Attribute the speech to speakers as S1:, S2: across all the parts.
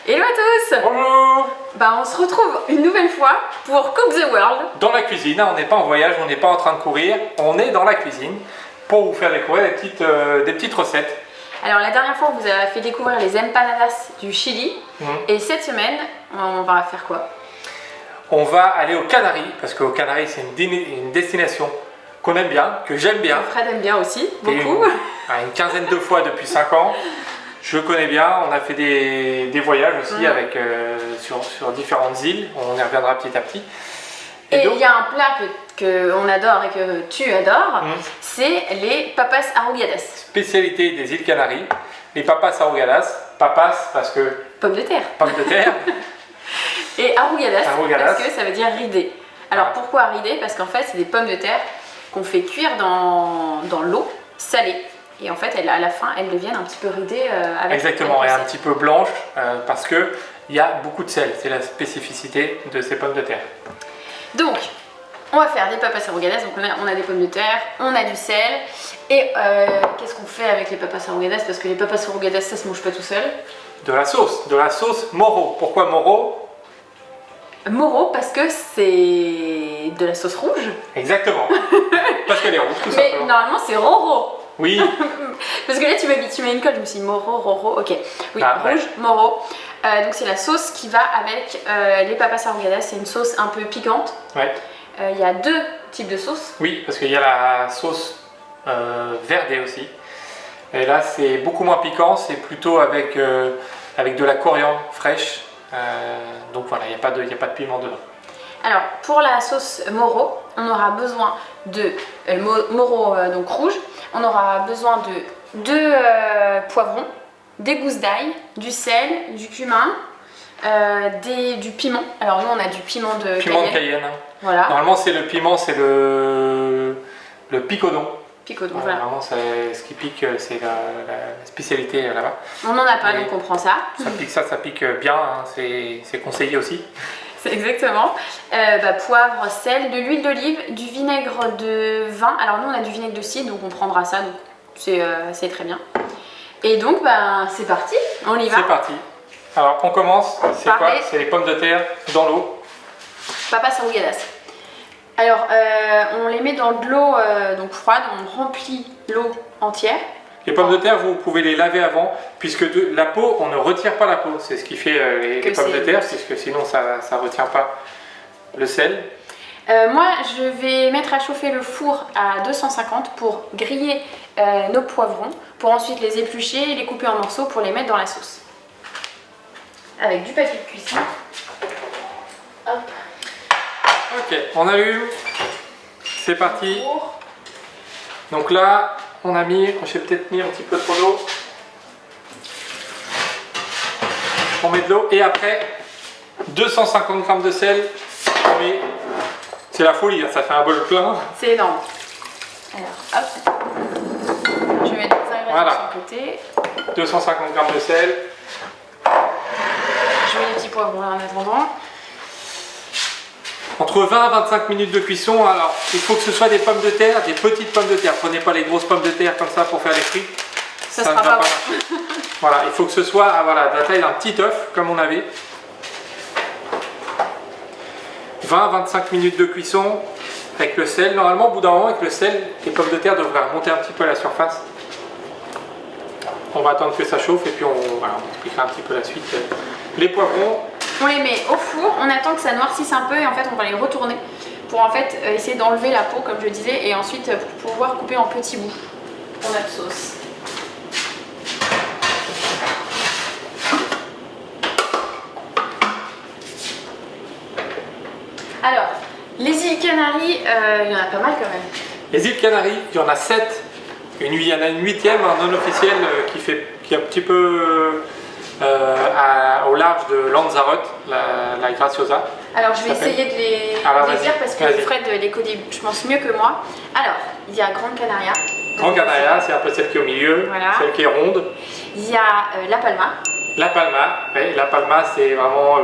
S1: Hello à tous.
S2: Bonjour.
S1: On se retrouve une nouvelle fois pour Cook the World.
S2: Dans la cuisine, on n'est pas en voyage, on n'est pas en train de courir, on est dans la cuisine pour vous faire découvrir des petites recettes.
S1: Alors la dernière fois on vous a fait découvrir les empanadas du Chili et cette semaine on va faire quoi?
S2: On va aller aux Canaries parce qu'aux Canaries c'est une destination qu'on aime bien, que j'aime bien.
S1: Fred aime bien aussi, beaucoup.
S2: Une quinzaine de fois depuis 5 ans. Je connais bien, on a fait des voyages aussi sur différentes îles, on y reviendra petit à petit.
S1: Et il y a un plat qu'on adore et que tu adores, c'est les papas arrugadas.
S2: Spécialité des îles Canaries, les papas arrugadas. Papas parce que...
S1: Pommes de terre.
S2: Pommes de terre.
S1: Et arrugadas, parce que ça veut dire rider. Alors pourquoi rider? Parce qu'en fait c'est des pommes de terre qu'on fait cuire dans l'eau salée. Et en fait, à la fin, elles deviennent un petit peu ridées avec.
S2: Exactement, et un petit peu blanche parce qu'il y a beaucoup de sel. C'est la spécificité de ces pommes de terre.
S1: Donc, on va faire des papas arrugadas. Donc, on a des pommes de terre, on a du sel. Et qu'est-ce qu'on fait avec les papas arrugadas? Parce que les papas arrugadas, ça se mange pas tout seul.
S2: De la sauce Moro. Pourquoi Moro?
S1: Moro, parce que c'est de la sauce rouge.
S2: Exactement. Parce qu'elle est rouge, tout
S1: Mais
S2: simplement.
S1: Mais normalement, c'est Roro.
S2: Oui.
S1: Parce que là tu m'as une colle, je me suis dit Moro, Roro, ok. Oui, rouge, ouais. Moro. Donc c'est la sauce qui va avec les papas arrugadas, c'est une sauce un peu piquante.
S2: Ouais.
S1: Il y a deux types de sauces.
S2: Oui, parce qu'il y a la sauce verdée aussi. Et là c'est beaucoup moins piquant, c'est plutôt avec de la coriandre fraîche. Donc voilà, il n'y a pas de piment dedans. Alors
S1: pour la sauce Moro, on aura besoin de Moro donc rouge. On aura besoin de 2 poivrons, des gousses d'ail, du sel, du cumin, du piment. Alors nous on a du piment de
S2: Cayenne.
S1: Voilà.
S2: Normalement c'est le piment, c'est le picodon.
S1: Picodon,
S2: voilà. Vraiment ce qui pique, c'est la spécialité là-bas.
S1: On n'en a pas donc on prend ça.
S2: Ça pique bien, hein, c'est conseillé aussi.
S1: C'est exactement. Poivre, sel, de l'huile d'olive, du vinaigre de vin. Alors nous on a du vinaigre de cidre donc on prendra ça, donc c'est très bien. Et donc c'est parti, on y va.
S2: C'est parti. Alors on commence, c'est quoi? C'est les pommes de terre dans l'eau.
S1: Papas arrugadas. Alors on les met dans de l'eau donc froide, on remplit l'eau entière.
S2: Les pommes de terre, vous pouvez les laver avant, puisque la peau, on ne retire pas la peau. C'est ce qui fait les pommes de terre, puisque sinon ça ne retient pas le sel.
S1: Moi, je vais mettre à chauffer le four à 250 pour griller nos poivrons, pour ensuite les éplucher et les couper en morceaux pour les mettre dans la sauce. Avec du papier de cuisson. Hop.
S2: Ok, on allume. C'est parti. Donc là, on a mis, j'ai peut-être mis un petit peu trop d'eau. On met de l'eau et après 250 g de sel. On met, c'est la folie, ça fait un bol plein.
S1: C'est énorme. Alors hop, je vais mettre les ingrédients sur le côté.
S2: 250 g de sel.
S1: Je mets les petits poivrons là en attendant.
S2: Entre 20 à 25 minutes de cuisson. Alors, il faut que ce soit des pommes de terre, des petites pommes de terre. Prenez pas les grosses pommes de terre comme ça pour faire les frites.
S1: Ça ne va pas marcher.
S2: Voilà, il faut que ce soit de la taille d'un petit œuf, comme on avait. 20-25 minutes de cuisson avec le sel. Normalement, au bout d'un moment, avec le sel, les pommes de terre devraient remonter un petit peu à la surface. On va attendre que ça chauffe et puis on expliquera un petit peu la suite. Les poivrons.
S1: On les met au four, on attend que ça noircisse un peu et en fait on va les retourner pour en fait essayer d'enlever la peau comme je disais et ensuite pour pouvoir couper en petits bouts pour notre sauce. Alors, les îles Canaries, il y en a pas mal quand même.
S2: Les îles Canaries, il y en a 7. Il y en a une 8e, un non officiel qui est un petit peu au large de Lanzarote, la Graciosa.
S1: Alors je vais essayer de les dire parce que Fred les connaît, je pense, mieux que moi. Alors, il y a Grande Canaria.
S2: Grande Canaria, c'est un peu celle qui est au milieu, voilà. Celle qui est ronde.
S1: Il y a La Palma.
S2: La Palma, oui, La Palma c'est vraiment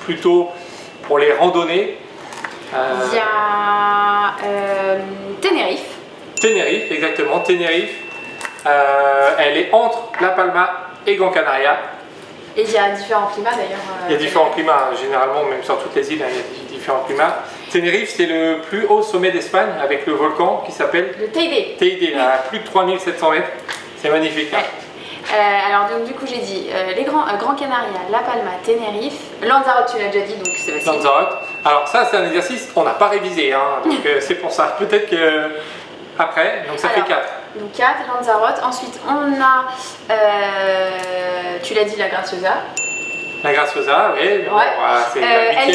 S2: plutôt pour les randonnées.
S1: Il y a Tenerife.
S2: Tenerife, exactement, Tenerife. Elle est entre La Palma et Grande Canaria.
S1: Et il y a différents climats d'ailleurs.
S2: Il y a différents climats, généralement, même sur toutes les îles, hein, il y a différents climats. Tenerife, c'est le plus haut sommet d'Espagne avec le volcan qui s'appelle
S1: Le Teide.
S2: Teide, à plus de 3700 mètres. C'est magnifique. Hein.
S1: Alors donc du coup j'ai dit les Gran Canaria, La Palma, Tenerife, Lanzarote tu l'as déjà dit donc c'est facile.
S2: Lanzarote. Alors ça c'est un exercice qu'on n'a pas révisé, hein, donc c'est pour ça. Peut-être que après, donc ça fait 4.
S1: Donc 4, Lanzarote. Ensuite on a, tu l'as dit, la Graciosa.
S2: La Graciosa, oui.
S1: Ouais.
S2: Bon, voilà, c'est
S1: El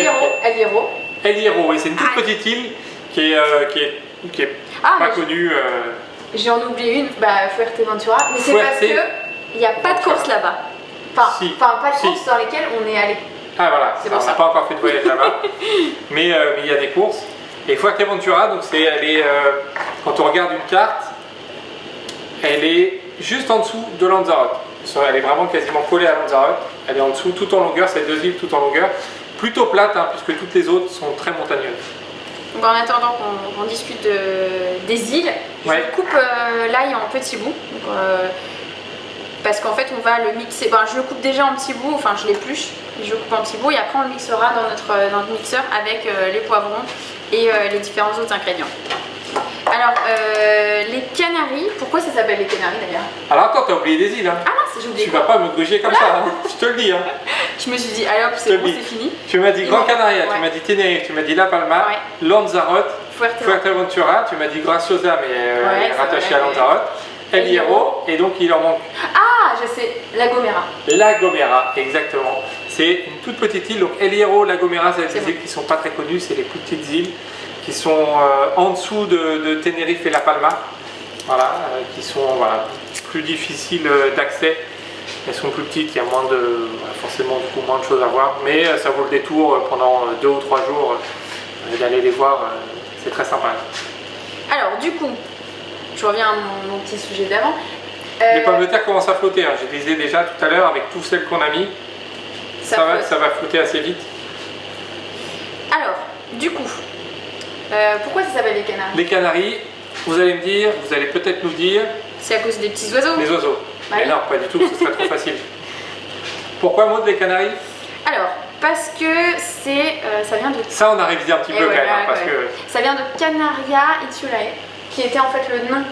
S1: Hierro.
S2: El Hierro, oui, c'est une toute petite île qui est pas connue.
S1: J'en oublie une, Fuerteventura, mais c'est parce que il n'y a pas de course là-bas. Enfin, pas de course dans lesquelles on est allé.
S2: Ah voilà,
S1: c'est
S2: on n'a pas encore fait de voyage là-bas, mais il y a des courses. Et Fuerteventura, donc quand on regarde une carte, elle est juste en dessous de Lanzarote. Elle est vraiment quasiment collée à Lanzarote. Elle est en dessous, tout en longueur, c'est 2 îles tout en longueur. Plutôt plate, hein, puisque toutes les autres sont très montagneuses.
S1: Donc en attendant qu'on discute des îles, je coupe l'ail en petits bouts. Donc, parce qu'en fait on va le mixer, je le coupe déjà en petits bouts, enfin je l'épluche, je le coupe en petits bouts et après on le mixera dans notre mixeur avec les poivrons et les différents autres ingrédients. Alors les Canaries, pourquoi ça s'appelle les Canaries d'ailleurs?
S2: Alors attends, t'as oublié des îles hein.
S1: Ah mince, j'ai oublié.
S2: Tu vas pas me gruger comme ça, hein. Je te le dis. Hein.
S1: Je me suis dit, allez hop, c'est bon, c'est fini.
S2: Tu m'as dit Gran Canaria, tu m'as dit Tenerife, tu m'as dit La Palma, Lanzarote, Fuerteventura, tu m'as dit Graciosa mais elle est rattachée à Lanzarote. El Hierro, et donc il en manque.
S1: Ah, je sais, La Gomera.
S2: La Gomera, exactement. C'est une toute petite île, donc El Hierro, La Gomera, c'est des îles qui ne sont pas très connues, c'est les plus petites îles qui sont en dessous de Tenerife et La Palma, voilà, qui sont plus difficiles d'accès. Elles sont plus petites, il y a forcément du coup moins de choses à voir, mais ça vaut le détour pendant 2 ou 3 jours d'aller les voir, c'est très sympa.
S1: Alors du coup, je reviens à mon petit sujet d'avant.
S2: Les pommes de terre commencent à flotter, hein. Je les disais déjà tout à l'heure avec toutes celles qu'on a mis. Ça va flotter assez vite.
S1: Alors, du coup, pourquoi ça s'appelle les Canaries?
S2: Les Canaries, vous allez me dire, vous allez peut-être nous dire...
S1: C'est à cause des petits oiseaux?
S2: Les oiseaux. Mais non, pas du tout, ce serait trop facile. Pourquoi Maud, les Canaries?
S1: Alors, parce que ça vient de...
S2: Ça, on a révisé un petit peu quand même. Parce que...
S1: Ça vient de Canaria Insulae, qui était en fait le nom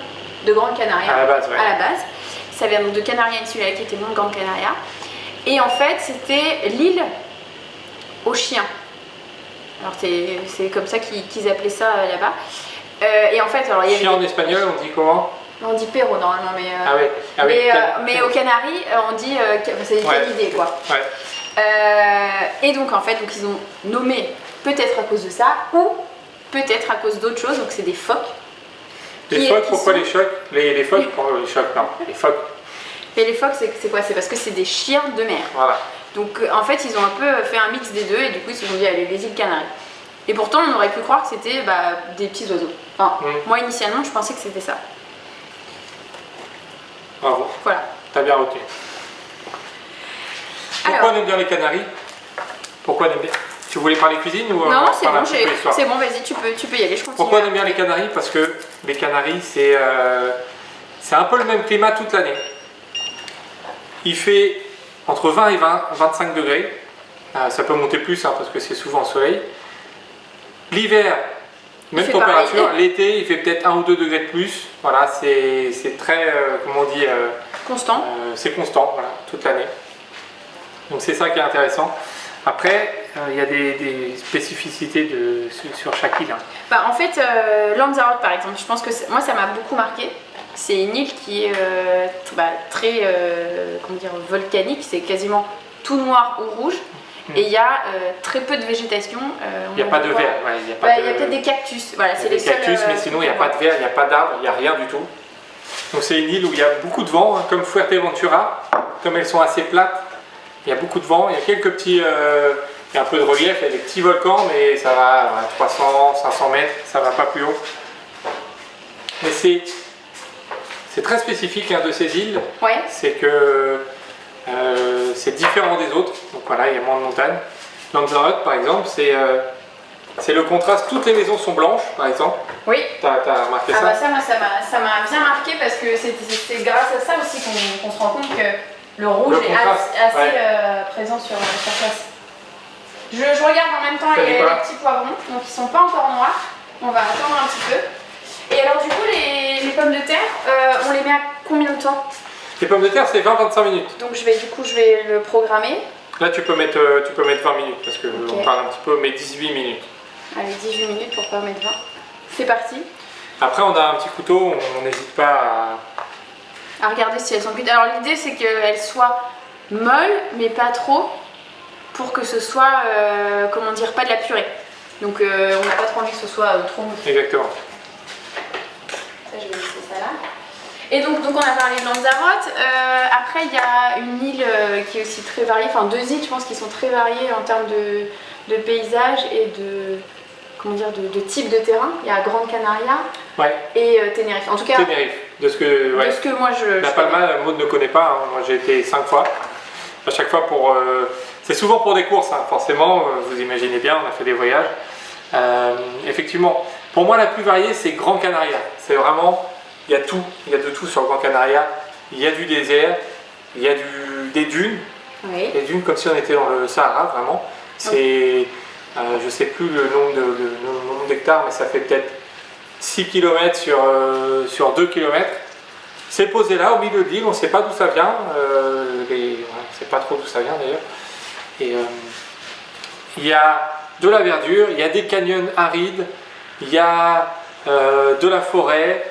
S1: de Gran Canaria.
S2: À la base,
S1: Ça vient donc de Canaria Insulae, qui était le nom de Gran Canaria. Et en fait, c'était l'île aux chiens. Alors, c'est comme ça qu'ils appelaient ça là-bas. Et en fait, alors il y avait...
S2: Chien en espagnol, on dit comment?
S1: On dit perro normalement, mais... mais aux Canaries, on dit... c'est une canidée, quoi.
S2: Ouais.
S1: Et donc, en fait, ils ont nommé peut-être à cause de ça, ou peut-être à cause d'autres choses, donc c'est des phoques.
S2: Les phoques, pourquoi les chocs? Les phoques, les chocs, non, les phoques.
S1: Et les phoques, c'est quoi? C'est parce que c'est des chiens de mer.
S2: Voilà.
S1: Donc, en fait, ils ont un peu fait un mix des deux, et du coup, ils se sont dit, allez, les îles Canaries. Et pourtant, on aurait pu croire que c'était des petits oiseaux. Enfin, moi, initialement, je pensais que c'était ça.
S2: Bravo.
S1: Voilà.
S2: T'as bien retenu. Pourquoi on aime bien les Canaries? Pourquoi on aime bien? Tu voulais parler cuisine ou
S1: non, c'est bon, vas-y, tu peux y aller, je continue.
S2: Pourquoi on aime bien les Canaries? Parce que les Canaries, c'est un peu le même climat toute l'année. Il fait entre 20 et 25 degrés. Ça peut monter plus parce que c'est souvent soleil. L'hiver, même température. L'été, il fait peut-être 1 ou 2 degrés de plus. Voilà, c'est très, comment on dit,
S1: constant.
S2: C'est constant, voilà, toute l'année. Donc c'est ça qui est intéressant. Après, il y a des spécificités sur chaque île. Hein.
S1: En fait, Lanzarote par exemple, je pense que moi ça m'a beaucoup marqué. C'est une île qui est très comment dire, volcanique, c'est quasiment tout noir ou rouge. Et il y a très peu de végétation.
S2: Il n'y a pas de verre. Il
S1: y a peut-être des cactus. Voilà, c'est les
S2: seuls. Des cactus, mais sinon il n'y a pas de verre, il n'y a pas d'arbres, il n'y a rien du tout. Donc c'est une île où il y a beaucoup de vent, hein, comme Fuerteventura. Comme elles sont assez plates, il y a beaucoup de vent. Il y a quelques petits. Il y a un peu de relief, il y a des petits volcans, mais ça va à 300, 500 mètres, ça va pas plus haut. Mais c'est très spécifique de ces îles.
S1: Ouais.
S2: C'est que c'est différent des autres. Donc voilà, il y a moins de montagnes. Lanzarote, par exemple, c'est le contraste. Toutes les maisons sont blanches, par exemple.
S1: Oui.
S2: T'as remarqué ça?
S1: Ça m'a bien marqué parce que c'est grâce à ça aussi qu'on se rend compte que le rouge
S2: Le
S1: est
S2: contraste,
S1: assez
S2: ouais.
S1: présent sur place. Je regarde en même temps
S2: Ça dit
S1: les
S2: quoi?
S1: petits poivrons, donc ils sont pas encore noirs. On va attendre un petit peu. Et alors du coup les pommes de terre, on les met à combien de temps?
S2: Les pommes de terre, c'est 20-25 minutes.
S1: Donc je vais le programmer.
S2: Là, tu peux mettre 20 minutes parce que
S1: Ok.
S2: on parle un petit peu, mais 18 minutes.
S1: Allez, 18 minutes pour pas mettre 20. C'est parti.
S2: Après, on a un petit couteau, on n'hésite pas
S1: À regarder si elles sont cuites. Alors l'idée c'est qu'elles soient molles, mais pas trop, pour que ce soit, comment dire, pas de la purée. Donc on n'a pas trop envie que ce soit trop mou.
S2: Exactement.
S1: Ça, je vais laisser ça là. Et donc on a parlé de Lanzarote. Après, il y a une île qui est aussi très variée, enfin 2 îles, je pense, qui sont très variées en termes de paysages et de, comment dire, de type de terrain. Il y a Grande Canaria
S2: Ouais.
S1: et Tenerife. En tout cas,
S2: Tenerife, de ce que, ouais.
S1: de ce que moi je
S2: La Palma, Maud ne connaît pas. Hein. Moi, j'ai été 5 fois. À chaque fois pour. C'est souvent pour des courses, hein, forcément. Vous imaginez bien, on a fait des voyages. Effectivement, pour moi, la plus variée, c'est Grande Canaria. C'est vraiment. Il y a tout. Il y a de tout sur Grande Canaria. Il y a du désert. Il y a des dunes.
S1: Oui.
S2: Des dunes comme si on était dans le Sahara, vraiment. C'est. Je sais plus le nombre d'hectares, mais ça fait peut-être 6 km sur 2 km. C'est posé là, au milieu de l'île, on ne sait pas d'où ça vient. On ne sait pas trop d'où ça vient d'ailleurs. Et il y a de la verdure, il y a des canyons arides, il y a de la forêt,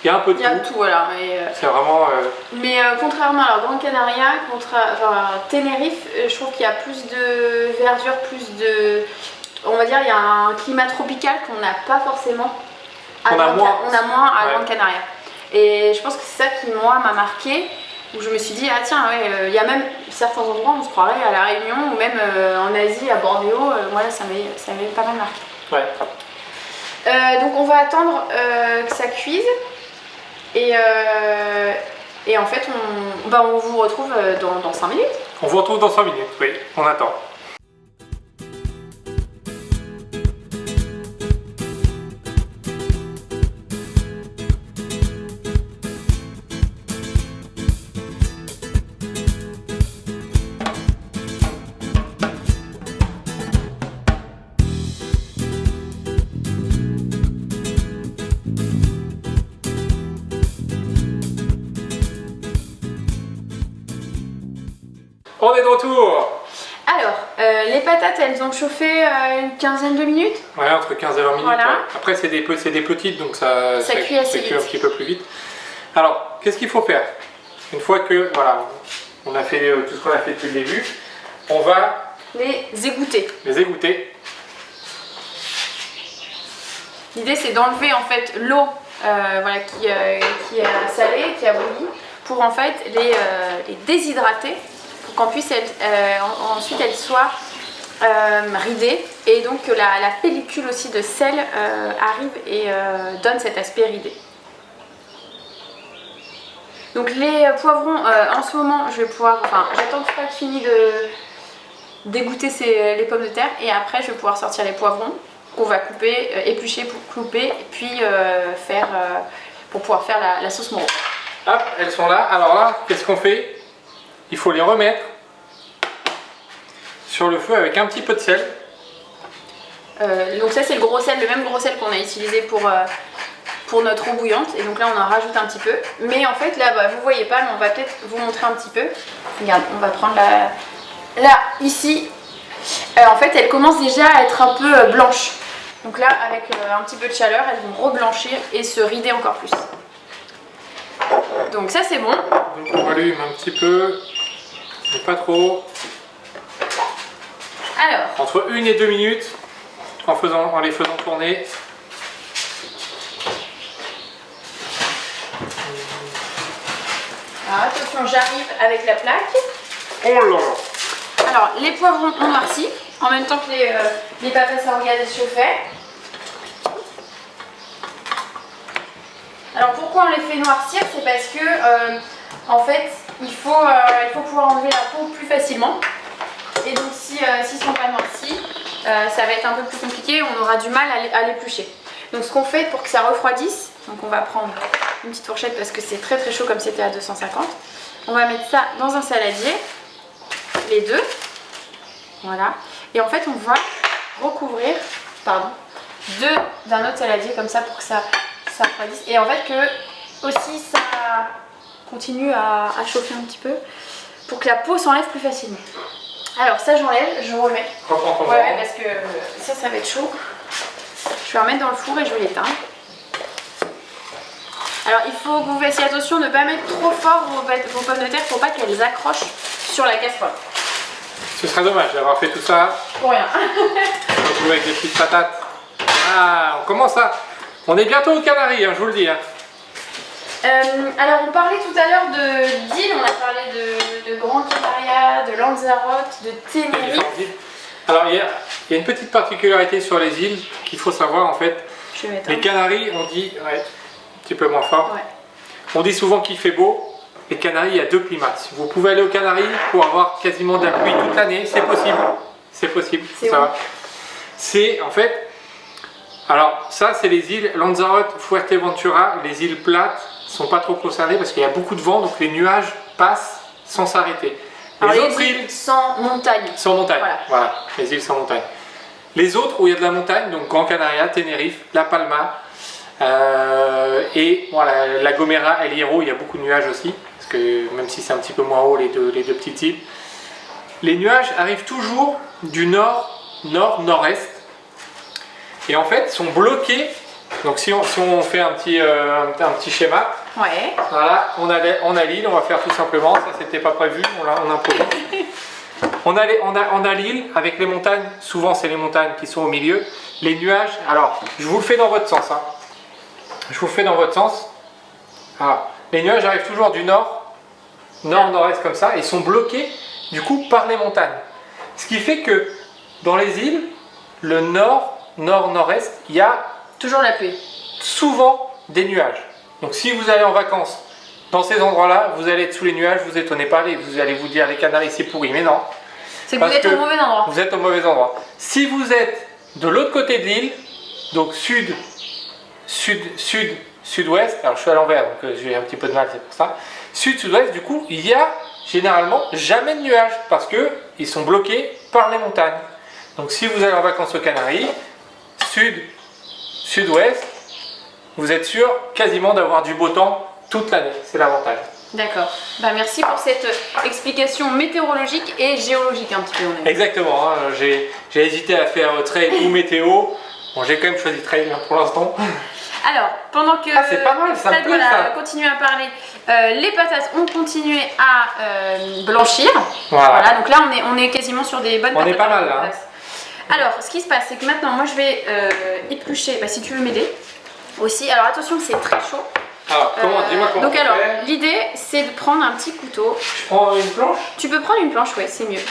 S2: il y a un peu de
S1: Il y a
S2: tout.
S1: tout, voilà.
S2: C'est vraiment.
S1: Mais contrairement à Grande Canaria, Tenerife, je trouve qu'il y a plus de verdure, plus de. On va dire, il y a un climat tropical qu'on n'a pas forcément.
S2: On a moins.
S1: On a moins à
S2: Ouais.
S1: Grande Canaria. Et je pense que c'est ça qui, moi, m'a marqué. Où je me suis dit, ah tiens, ouais, il y a même certains endroits où on se croirait à La Réunion ou même en Asie, à Bornéo. Moi, là, ça m'avait pas mal marqué.
S2: Ouais.
S1: Donc, on va attendre que ça cuise. Et en fait, on vous retrouve dans 5 minutes.
S2: On vous retrouve dans 5 minutes, oui, on attend. On est de retour.
S1: Alors, les patates, elles ont chauffé une quinzaine de minutes.
S2: Ouais, entre 15 et 20 minutes.
S1: Voilà.
S2: Ouais. Après, c'est des petites, donc ça
S1: cuit assez
S2: cuit un
S1: vite.
S2: petit peu plus vite. Alors, qu'est-ce qu'il faut faire? Une fois que, voilà, on a fait tout ce qu'on a fait depuis le début, on va
S1: Les égoutter.
S2: les égoutter.
S1: L'idée, c'est d'enlever en fait l'eau voilà, qui a salé, qui a bouilli, pour en fait les déshydrater, pour qu'en puisse ensuite elles soient ridées, et donc que la pellicule aussi de sel arrive et donne cet aspect ridé. Donc les poivrons, en ce moment, je vais pouvoir, enfin, j'attends que Fred finisse de d'égoutter les pommes de terre, et après je vais pouvoir sortir les poivrons qu'on va couper, éplucher pour couper, et puis pour pouvoir faire la sauce Moro.
S2: Hop, elles sont là. Alors là, qu'est-ce qu'on fait? Il faut les remettre sur le feu avec un petit peu de sel.
S1: Donc ça c'est le gros sel, le même gros sel qu'on a utilisé pour notre eau bouillante, et donc là on en rajoute un petit peu. Mais en fait là, vous voyez pas, mais on va peut-être vous montrer un petit peu. Regarde, on va prendre là, ici. En fait, elles commencent déjà à être un peu blanches. Donc là, avec un petit peu de chaleur, elles vont reblanchir et se rider encore plus. Donc ça, c'est bon.
S2: Donc on rallume un petit peu, mais pas trop.
S1: Alors,
S2: Entre 1 et 2 minutes en les faisant tourner.
S1: alors attention, j'arrive avec la plaque.
S2: Oh là là!
S1: Alors, les poivrons ont noirci, en même temps que les patates sargasses chauffaient. Alors, pourquoi on les fait noircir? C'est parce que, en fait, il faut pouvoir enlever la peau plus facilement. Et donc, s'ils ne sont pas noircis, ça va être un peu plus compliqué, on aura du mal à l'éplucher. Donc, ce qu'on fait pour que ça refroidisse, donc on va prendre une petite fourchette parce que c'est très très chaud comme c'était à 250. on va mettre ça dans un saladier, les deux. Voilà. Et en fait, on va recouvrir, d'un autre saladier comme ça pour que ça refroidisse. Et en fait, que aussi ça continue à chauffer un petit peu pour que la peau s'enlève plus facilement. Alors ça j'enlève, je remets. Ouais, parce que ça va être chaud. Je vais remettre dans le four et je vais l'éteindre. Alors il faut que vous fassiez attention de ne pas mettre trop fort vos pommes de terre pour pas qu'elles accrochent sur la casserole.
S2: Ce serait dommage d'avoir fait tout ça.
S1: Pour rien.
S2: On va retrouver avec des petites patates. Ah, on commence à... On est bientôt aux Canaries, hein, je vous le dis. Hein.
S1: Alors on parlait tout à l'heure d'îles, on a parlé de Gran Canaria, de Lanzarote, de Tenerife.
S2: Alors il y a une petite particularité sur les îles qu'il faut savoir en fait. Les Canaries, on dit, ouais, un petit peu moins fort, ouais. On dit souvent qu'il fait beau. Les Canaries, il y a 2 climats. Si vous pouvez aller aux Canaries pour avoir quasiment de la pluie toute l'année, c'est possible. C'est possible, ça va. C'est en fait, alors ça c'est les îles Lanzarote, Fuerteventura, les îles plates sont pas trop concernées parce qu'il y a beaucoup de vent, donc les nuages passent sans s'arrêter.
S1: Les autres îles sans montagne.
S2: Sans montagne, voilà, les îles sans montagne. Les autres où il y a de la montagne, donc Gran Canaria, Tenerife, La Palma et voilà, La Gomera, El Hierro, il y a beaucoup de nuages aussi, parce que même si c'est un petit peu moins haut les deux petites îles. Les nuages arrivent toujours du nord-est et en fait sont bloqués. Donc si on fait un petit schéma, ouais. Voilà, on a l'île, on va faire tout simplement, ça c'était pas prévu, on improvise. On a l'île avec les montagnes, souvent c'est les montagnes qui sont au milieu. Les nuages, alors je vous le fais dans votre sens. Hein. Je vous le fais dans votre sens. Alors, les nuages arrivent toujours du nord-est comme ça, et sont bloqués du coup par les montagnes. Ce qui fait que dans les îles, le nord-est, il y a
S1: toujours la pluie.
S2: Souvent des nuages. Donc si vous allez en vacances dans ces endroits-là, vous allez être sous les nuages, vous étonnez pas, vous allez vous dire les Canaries c'est pourri, mais non.
S1: C'est que vous êtes au mauvais endroit.
S2: Vous êtes au mauvais endroit. Si vous êtes de l'autre côté de l'île, donc sud-ouest, alors je suis à l'envers donc j'ai un petit peu de mal, c'est pour ça. Sud-ouest, du coup, il y a généralement jamais de nuages parce que ils sont bloqués par les montagnes. Donc si vous allez en vacances aux Canaries, sud-ouest, vous êtes sûr quasiment d'avoir du beau temps toute l'année, c'est l'avantage.
S1: D'accord, bah, merci pour cette explication météorologique et géologique un petit peu.
S2: Exactement, hein. J'ai hésité à faire trail ou météo, bon j'ai quand même choisi trail pour l'instant.
S1: Alors, pendant que
S2: c'est pas mal, ça me plaît, ça.
S1: Continue à parler, les patates ont continué à blanchir. Voilà, donc là on est quasiment sur des bonnes patates.
S2: On est pas mal là. Hein.
S1: Alors, ce qui se passe, c'est que maintenant, moi je vais éplucher, si tu veux m'aider aussi. Alors attention, c'est très chaud.
S2: Alors, dis-moi comment.
S1: Donc alors, l'idée, c'est de prendre un petit couteau.
S2: Je prends une planche?
S1: Tu peux prendre une planche, ouais, c'est mieux.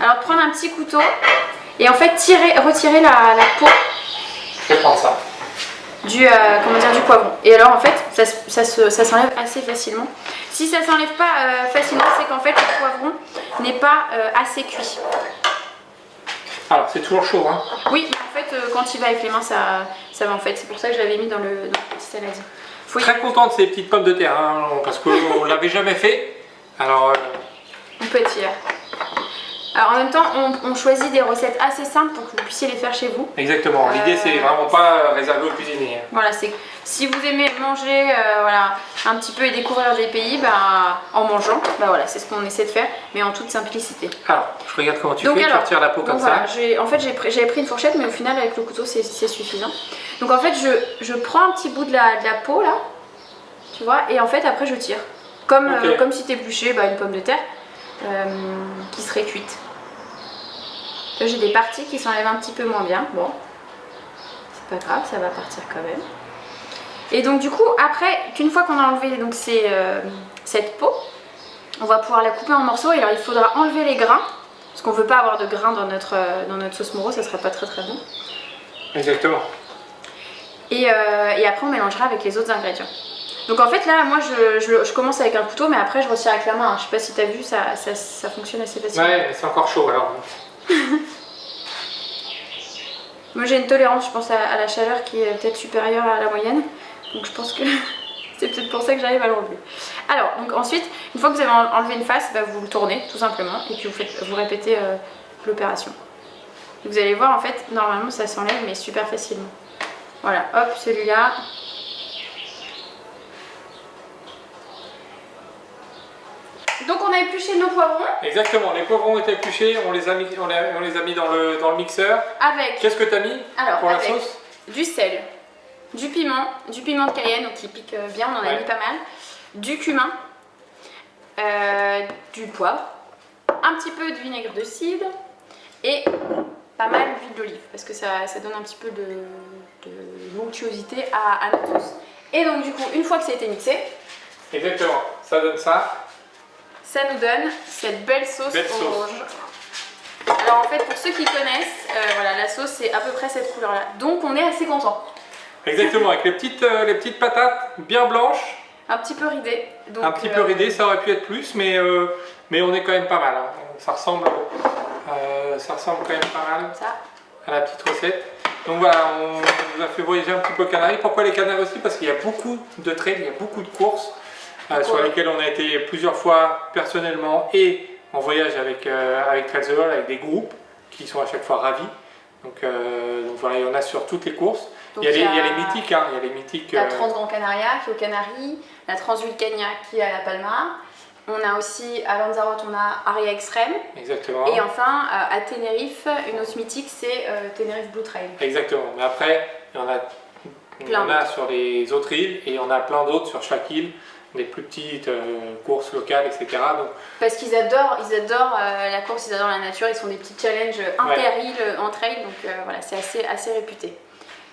S1: Alors, prendre un petit couteau et en fait retirer la peau.
S2: Je vais prendre ça.
S1: Du poivron. Et alors, en fait, ça s'enlève assez facilement. Si ça s'enlève pas facilement, c'est qu'en fait, le poivron n'est pas assez cuit.
S2: Alors, c'est toujours chaud, hein? Oui,
S1: mais en fait, quand il va avec les mains, ça va en fait. C'est pour ça que je l'avais mis dans le petit saladier.
S2: Très content de ces petites pommes de terre, hein, parce qu'on ne l'avait jamais fait. Alors,
S1: on peut être fier. Alors en même temps, on choisit des recettes assez simples pour que vous puissiez les faire chez vous.
S2: Exactement. L'idée, c'est vraiment pas réservé aux cuisiniers.
S1: Voilà, c'est si vous aimez manger, voilà, un petit peu et découvrir des pays, en mangeant, voilà, c'est ce qu'on essaie de faire, mais en toute simplicité.
S2: Alors, je regarde comment tu fais. Tu retires la peau comme ça.
S1: En fait, j'avais pris une fourchette, mais au final, avec le couteau, c'est suffisant. Donc en fait, je prends un petit bout de la peau là, tu vois, et en fait, après, je tire. Comme si tu épluchais une pomme de terre. Qui serait cuite. Là j'ai des parties qui s'enlèvent un petit peu moins bien. Bon, c'est pas grave, ça va partir quand même. Et donc du coup, après, qu'une fois qu'on a enlevé donc cette peau, on va pouvoir la couper en morceaux. Et alors il faudra enlever les grains, parce qu'on veut pas avoir de grains dans notre sauce Moro, ça serait pas très très bon.
S2: Exactement.
S1: Et après on mélangera avec les autres ingrédients. Donc en fait là, moi je commence avec un couteau, mais après je retire avec la main. Je sais pas si tu as vu, ça fonctionne assez facilement.
S2: Ouais, mais c'est encore chaud alors.
S1: Moi j'ai une tolérance, je pense, à la chaleur qui est peut-être supérieure à la moyenne. Donc je pense que c'est peut-être pour ça que j'arrive à l'enlever. Alors, donc ensuite, une fois que vous avez enlevé une face, bah, vous le tournez tout simplement et puis vous répétez l'opération. Vous allez voir, en fait, normalement ça s'enlève mais super facilement. Voilà, hop, celui-là. Donc on a épluché nos poivrons.
S2: Exactement, les poivrons ont été épluchés, on les a mis dans le mixeur.
S1: Avec.
S2: Qu'est-ce que tu as mis pour la sauce?
S1: Du sel, du piment de Cayenne, donc qui pique bien, on en a mis pas mal. Du cumin, du poivre, un petit peu de vinaigre de cidre et pas mal d'huile d'olive parce que ça donne un petit peu de onctuosité à notre sauce. Et donc du coup, une fois que ça a été mixé,
S2: exactement, ça donne ça.
S1: Ça nous donne cette belle sauce orange. Alors en fait, pour ceux qui connaissent, voilà, la sauce c'est à peu près cette couleur-là. Donc on est assez content.
S2: Exactement, avec les petites patates bien blanches.
S1: Un petit peu ridées. Donc,
S2: un petit peu ridées, ça aurait pu être plus, mais on est quand même pas mal. Hein. Ça ressemble quand même pas mal à la petite recette. Donc voilà, on vous a fait voyager un petit peu aux Canaries. Pourquoi les Canaries aussi? Parce qu'il y a beaucoup de trails, il y a beaucoup de courses sur lesquelles on a été plusieurs fois personnellement et en voyage avec Trails the World, avec des groupes qui sont à chaque fois ravis. Donc voilà, il y en a sur toutes les courses.
S1: Donc
S2: il y a les mythiques. Hein, il y a les mythiques
S1: la Trans-Grand Canaria qui est aux Canaries, la Trans-Vulcania qui est à La Palma. On a aussi à Lanzarote, on a Aria Extreme.
S2: Exactement.
S1: Et enfin à Tenerife, une autre mythique, c'est Tenerife Blue Trail.
S2: Exactement. Mais après, il y en a sur les autres îles et on a plein d'autres sur chaque île. Des plus petites courses locales, etc. Donc,
S1: parce qu'ils adorent la course, ils adorent la nature, ils font des petits challenges inter-îles, entre îles, donc voilà, c'est assez réputé.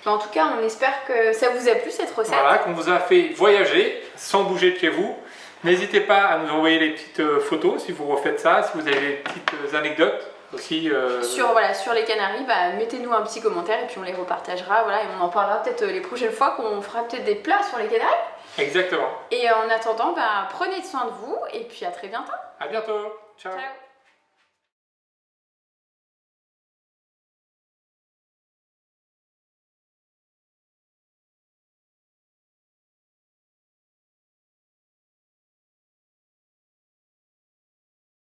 S1: Mais en tout cas, on espère que ça vous a plu cette recette.
S2: Voilà, qu'on vous a fait voyager sans bouger de chez vous. N'hésitez pas à nous envoyer les petites photos si vous refaites ça, si vous avez des petites anecdotes aussi.
S1: Sur les Canaries, bah, mettez-nous un petit commentaire et puis on les repartagera. Voilà, et on en parlera peut-être les prochaines fois qu'on fera peut-être des plats sur les Canaries.
S2: Exactement.
S1: Et en attendant, bah, prenez soin de vous et puis à très bientôt.
S2: À bientôt. Ciao.
S1: Ciao.